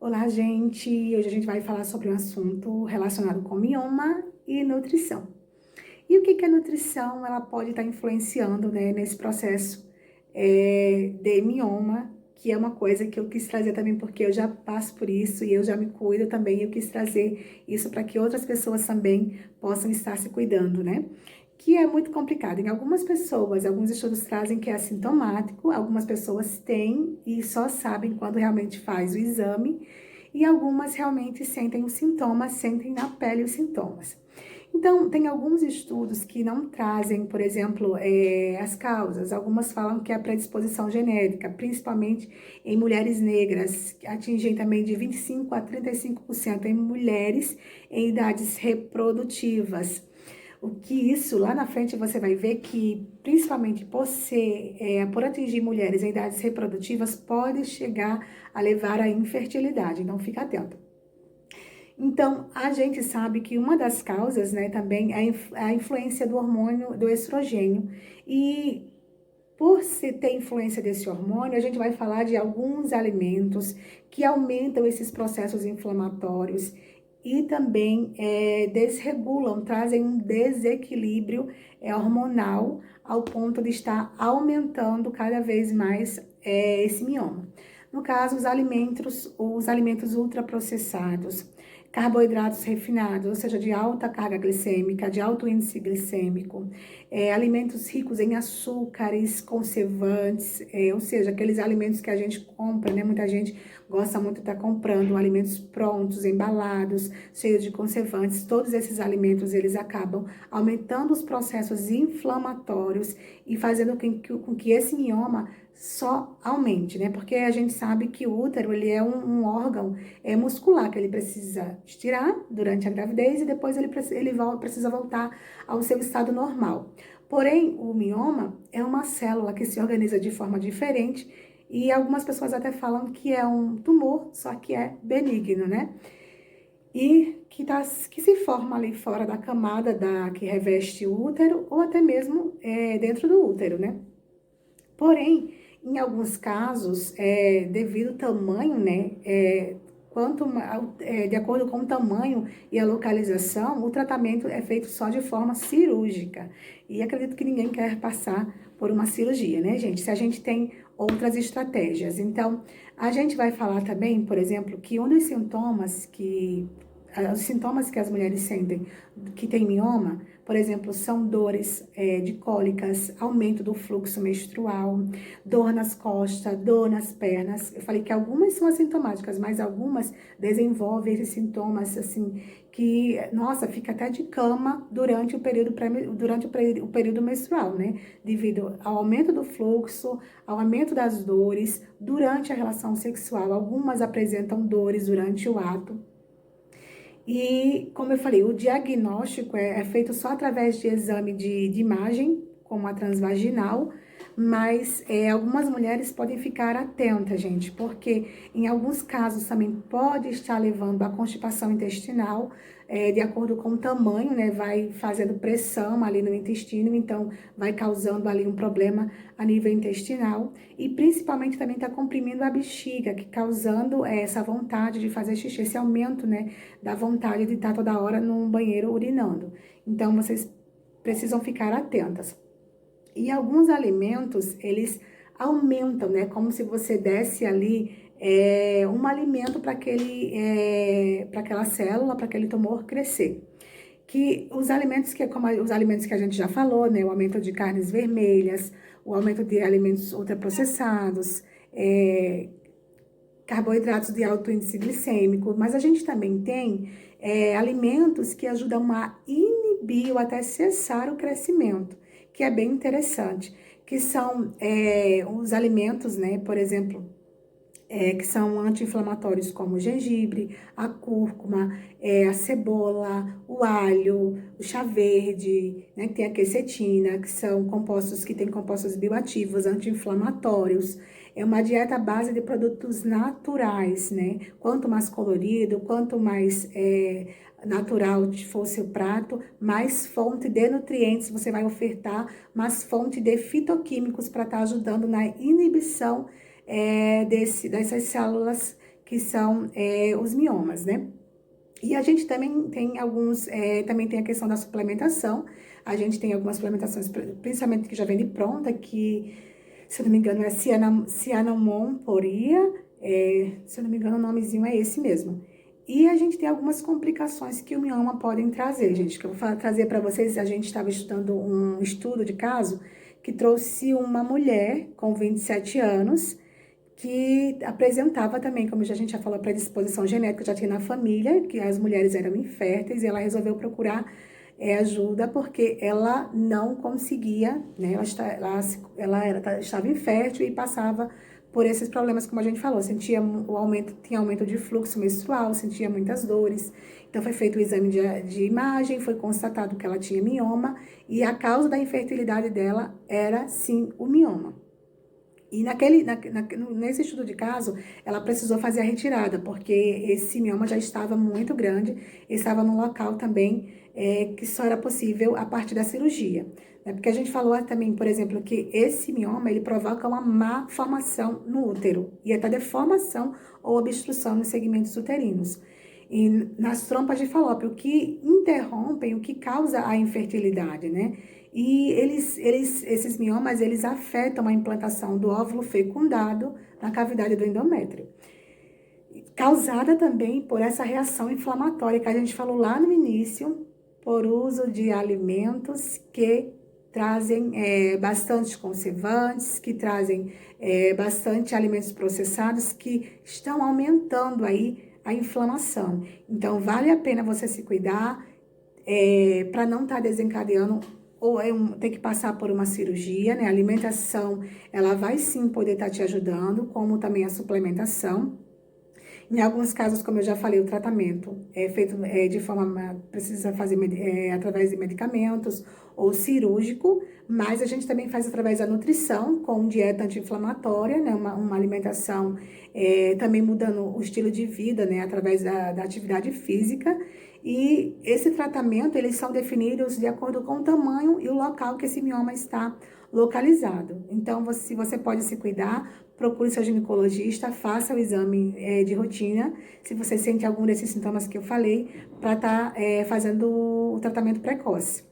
Olá, gente! Hoje a gente vai falar sobre um assunto relacionado com mioma e nutrição. E o que que a nutrição ela pode estar influenciando, né, nesse processo de mioma, que é uma coisa que eu quis trazer também porque eu já passo por isso e eu já me cuido também. Eu quis trazer isso para que outras pessoas também possam estar se cuidando, né? Que é muito complicado. Em algumas pessoas, alguns estudos trazem que é assintomático, algumas pessoas têm e só sabem quando realmente faz o exame, e algumas realmente sentem os sintomas, sentem na pele os sintomas. Então, tem alguns estudos que não trazem, por exemplo, as causas. Algumas falam que é a predisposição genética, principalmente em mulheres negras, que atingem também de 25 a 35% em mulheres em idades reprodutivas. O que isso, lá na frente, você vai ver que, principalmente por atingir mulheres em idades reprodutivas, pode chegar a levar à infertilidade. Então, fica atento. Então, a gente sabe que uma das causas, né, também é a influência do hormônio do estrogênio. E por se ter influência desse hormônio, a gente vai falar de alguns alimentos que aumentam esses processos inflamatórios e também desregulam, trazem um desequilíbrio hormonal ao ponto de estar aumentando cada vez mais esse mioma. No caso, os alimentos ultraprocessados, carboidratos refinados, ou seja, de alta carga glicêmica, de alto índice glicêmico, alimentos ricos em açúcares, conservantes, ou seja, aqueles alimentos que a gente compra, né? Muita gente gosta muito de estar comprando alimentos prontos, embalados, cheios de conservantes. Todos esses alimentos, eles acabam aumentando os processos inflamatórios e fazendo com que esse mioma só aumente, né? Porque a gente sabe que o útero, ele é um órgão muscular que ele precisa estirar durante a gravidez e depois ele precisa voltar ao seu estado normal. Porém, o mioma é uma célula que se organiza de forma diferente e algumas pessoas até falam que é um tumor, só que é benigno, né? E que se forma ali fora da camada que reveste o útero ou até mesmo dentro do útero, né? Porém, em alguns casos, devido ao tamanho, né, de acordo com o tamanho e a localização, o tratamento é feito só de forma cirúrgica. E acredito que ninguém quer passar por uma cirurgia, né, gente? Se a gente tem outras estratégias. Então, a gente vai falar também, por exemplo, que um dos sintomas que as mulheres sentem que tem mioma, por exemplo, são dores de cólicas, aumento do fluxo menstrual, dor nas costas, dor nas pernas. Eu falei que algumas são assintomáticas, mas algumas desenvolvem esses sintomas, assim, que, nossa, fica até de cama durante o período menstrual, né? Devido ao aumento do fluxo, ao aumento das dores durante a relação sexual. Algumas apresentam dores durante o ato. E, como eu falei, o diagnóstico é feito só através de exame de imagem, como a transvaginal, mas algumas mulheres podem ficar atentas, gente, porque em alguns casos também pode estar levando à constipação intestinal, de acordo com o tamanho, né, vai fazendo pressão ali no intestino, então vai causando ali um problema a nível intestinal, e principalmente também está comprimindo a bexiga, que causando essa vontade de fazer xixi, esse aumento, né, da vontade de estar toda hora no banheiro urinando. Então, vocês precisam ficar atentas. E alguns alimentos, eles aumentam, né? Como se você desse ali um alimento para aquela célula, para aquele tumor crescer. Que os alimentos como os alimentos que a gente já falou, né? O aumento de carnes vermelhas, o aumento de alimentos ultraprocessados, carboidratos de alto índice glicêmico, mas a gente também tem alimentos que ajudam a inibir ou até cessar o crescimento, que é bem interessante, que são os alimentos, né, por exemplo, que são anti-inflamatórios como o gengibre, a cúrcuma, a cebola, o alho, o chá verde, né, que tem a quercetina, que são compostos que têm compostos bioativos, anti-inflamatórios. É uma dieta à base de produtos naturais, né? Quanto mais colorido, quanto mais natural for o seu prato, mais fonte de nutrientes você vai ofertar, mais fonte de fitoquímicos para estar ajudando na inibição dessas células que são os miomas, né? E a gente também tem também tem a questão da suplementação. A gente tem algumas suplementações, principalmente que já vem de pronta, que, se eu não me engano, é cianamon-poria, se eu não me engano, o nomezinho é esse mesmo. E a gente tem algumas complicações que o mioma podem trazer, gente, que eu vou trazer para vocês. A gente estava estudando um estudo de caso que trouxe uma mulher com 27 anos, que apresentava também, como a gente já falou, predisposição genética, já tinha na família, que as mulheres eram inférteis, e ela resolveu procurar ajuda porque ela não conseguia, né? Estava infértil e passava por esses problemas, como a gente falou, tinha aumento de fluxo menstrual, sentia muitas dores. Então foi feito o exame de imagem, foi constatado que ela tinha mioma, e a causa da infertilidade dela era sim o mioma. E nesse estudo de caso, ela precisou fazer a retirada, porque esse mioma já estava muito grande, estava num local também que só era possível a partir da cirurgia. Né? Porque a gente falou também, por exemplo, que esse mioma, ele provoca uma má formação no útero, e até deformação ou obstrução nos segmentos uterinos. E nas trompas de Falópio, o que interrompem, o que causa a infertilidade, né? E esses miomas, eles afetam a implantação do óvulo fecundado na cavidade do endométrio. Causada também por essa reação inflamatória que a gente falou lá no início, por uso de alimentos que trazem bastante conservantes, que trazem bastante alimentos processados, que estão aumentando aí a inflamação. Então, vale a pena você se cuidar para não estar desencadeando ou ter que passar por uma cirurgia, né? A alimentação, ela vai sim poder estar te ajudando, como também a suplementação. Em alguns casos, como eu já falei, o tratamento é feito de forma, precisa fazer através de medicamentos ou cirúrgico, mas a gente também faz através da nutrição, com dieta anti-inflamatória, né? Uma alimentação, também mudando o estilo de vida, né? Através da atividade física. E esse tratamento, eles são definidos de acordo com o tamanho e o local que esse mioma está localizado. Então, se você pode se cuidar, procure seu ginecologista, faça o exame de rotina, se você sente algum desses sintomas que eu falei, para estar fazendo o tratamento precoce.